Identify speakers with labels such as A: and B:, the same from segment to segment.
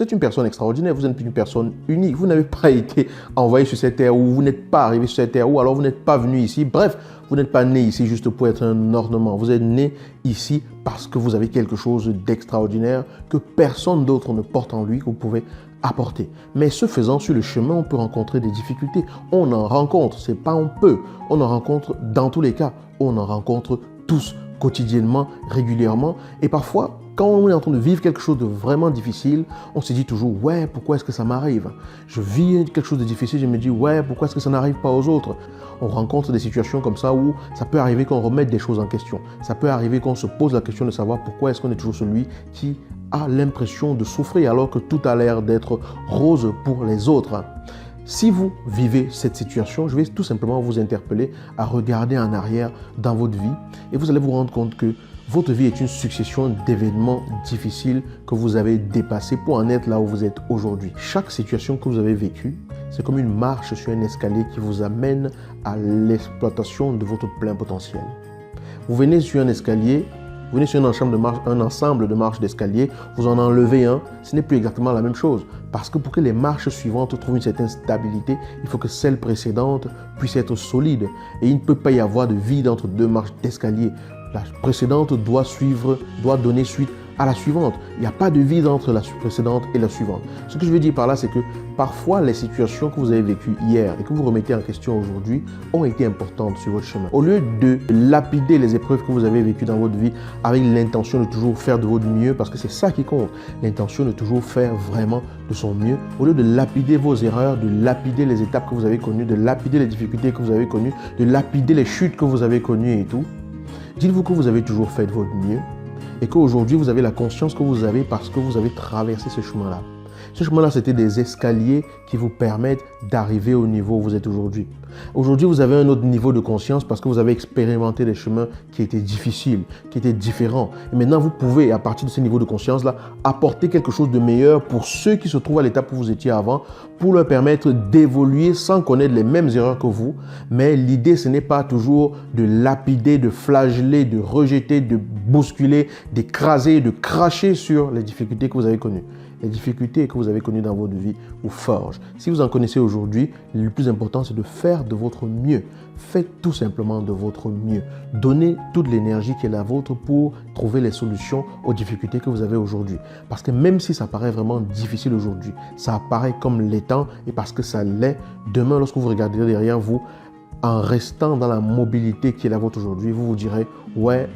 A: Vous êtes une personne extraordinaire, vous êtes une personne unique. Vous n'avez pas été envoyé sur cette terre, ou vous n'êtes pas arrivé sur cette terre, ou alors vous n'êtes pas venu ici. Bref, vous n'êtes pas né ici juste pour être un ornement. Vous êtes né ici parce que vous avez quelque chose d'extraordinaire que personne d'autre ne porte en lui, que vous pouvez apporter. Mais ce faisant, sur le chemin, on peut rencontrer des difficultés. On en rencontre, c'est pas on peut. On en rencontre dans tous les cas. On en rencontre tous, quotidiennement, régulièrement. Et parfois, quand on est en train de vivre quelque chose de vraiment difficile, on se dit toujours « Ouais, pourquoi est-ce que ça m'arrive ?» Je vis quelque chose de difficile, je me dis « Ouais, pourquoi est-ce que ça n'arrive pas aux autres ?» On rencontre des situations comme ça où ça peut arriver qu'on remette des choses en question. Ça peut arriver qu'on se pose la question de savoir pourquoi est-ce qu'on est toujours celui qui a l'impression de souffrir alors que tout a l'air d'être rose pour les autres. Si vous vivez cette situation, je vais tout simplement vous interpeller à regarder en arrière dans votre vie et vous allez vous rendre compte que votre vie est une succession d'événements difficiles que vous avez dépassés pour en être là où vous êtes aujourd'hui. Chaque situation que vous avez vécue, c'est comme une marche sur un escalier qui vous amène à l'exploitation de votre plein potentiel. Vous venez sur un escalier, vous venez sur un ensemble de marches d'escalier, vous en enlevez un, ce n'est plus exactement la même chose. Parce que pour que les marches suivantes trouvent une certaine stabilité, il faut que celle précédente puisse être solide. Et il ne peut pas y avoir de vide entre deux marches d'escalier. La précédente doit donner suite à la suivante. Il n'y a pas de vide entre la précédente et la suivante. Ce que je veux dire par là, c'est que parfois, les situations que vous avez vécues hier et que vous remettez en question aujourd'hui ont été importantes sur votre chemin. Au lieu de lapider les épreuves que vous avez vécues dans votre vie avec l'intention de toujours faire de votre mieux, parce que c'est ça qui compte, l'intention de toujours faire vraiment de son mieux, au lieu de lapider vos erreurs, de lapider les étapes que vous avez connues, de lapider les difficultés que vous avez connues, de lapider les chutes que vous avez connues et tout, dites-vous que vous avez toujours fait de votre mieux et qu'aujourd'hui, vous avez la conscience que vous avez parce que vous avez traversé ce chemin-là. Ce chemin-là, c'était des escaliers qui vous permettent d'arriver au niveau où vous êtes aujourd'hui. Aujourd'hui, vous avez un autre niveau de conscience parce que vous avez expérimenté des chemins qui étaient difficiles, qui étaient différents. Et maintenant, vous pouvez, à partir de ce niveau de conscience-là, apporter quelque chose de meilleur pour ceux qui se trouvent à l'étape où vous étiez avant, pour leur permettre d'évoluer sans connaître les mêmes erreurs que vous. Mais l'idée, ce n'est pas toujours de lapider, de flageller, de rejeter, de bousculer, d'écraser, de cracher sur les difficultés que vous avez connues. Les difficultés que vous avez connues dans votre vie vous forgent. Si vous en connaissez aujourd'hui, le plus important, c'est de faire de votre mieux. Faites tout simplement de votre mieux. Donnez toute l'énergie qui est la vôtre pour trouver les solutions aux difficultés que vous avez aujourd'hui. Parce que même si ça paraît vraiment difficile aujourd'hui, ça apparaît comme l'étant et parce que ça l'est, demain, lorsque vous regarderez derrière vous, en restant dans la mobilité qui est la vôtre aujourd'hui, vous vous direz « Ouais,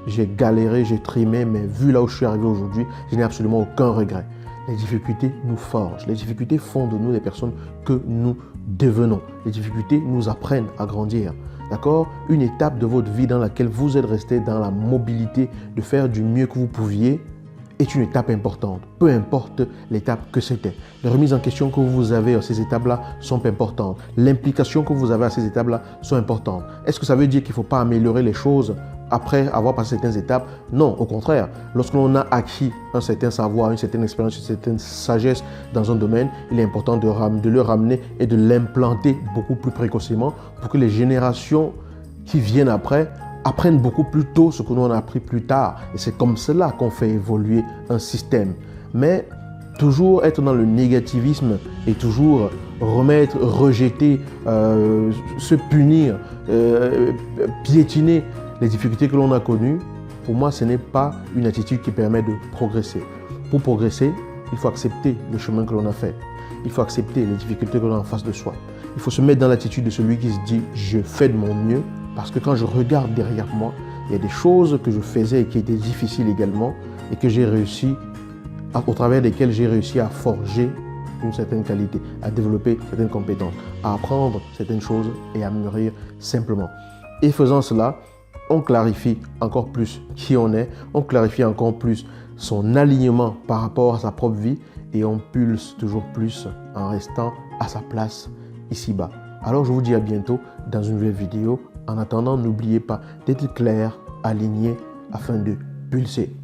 A: j'ai galéré, j'ai trimé, mais vu là où je suis arrivé aujourd'hui, je n'ai absolument aucun regret. » Les difficultés nous forgent. Les difficultés font de nous les personnes que nous devenons. Les difficultés nous apprennent à grandir. D'accord? Une étape de votre vie dans laquelle vous êtes resté dans la mobilité de faire du mieux que vous pouviez est une étape importante. Peu importe l'étape que c'était. Les remises en question que vous avez à ces étapes-là sont importantes. L'implication que vous avez à ces étapes-là sont importantes. Est-ce que ça veut dire qu'il ne faut pas améliorer les choses après avoir passé certaines étapes? Non, au contraire. Lorsque l'on a acquis un certain savoir, une certaine expérience, une certaine sagesse dans un domaine, il est important de le ramener et de l'implanter beaucoup plus précocement pour que les générations qui viennent après apprennent beaucoup plus tôt ce que nous on a appris plus tard. Et c'est comme cela qu'on fait évoluer un système. Mais toujours être dans le négativisme et toujours rejeter, se punir, piétiner les difficultés que l'on a connues, pour moi, ce n'est pas une attitude qui permet de progresser. Pour progresser, il faut accepter le chemin que l'on a fait. Il faut accepter les difficultés que l'on a en face de soi. Il faut se mettre dans l'attitude de celui qui se dit « je fais de mon mieux » parce que quand je regarde derrière moi, il y a des choses que je faisais et qui étaient difficiles également et que j'ai réussi, au travers desquelles j'ai réussi à forger une certaine qualité, à développer certaines compétences, à apprendre certaines choses et à mûrir simplement. Et faisant cela, on clarifie encore plus qui on est, on clarifie encore plus son alignement par rapport à sa propre vie et on pulse toujours plus en restant à sa place ici-bas. Alors je vous dis à bientôt dans une nouvelle vidéo. En attendant, n'oubliez pas d'être clair, aligné afin de pulser.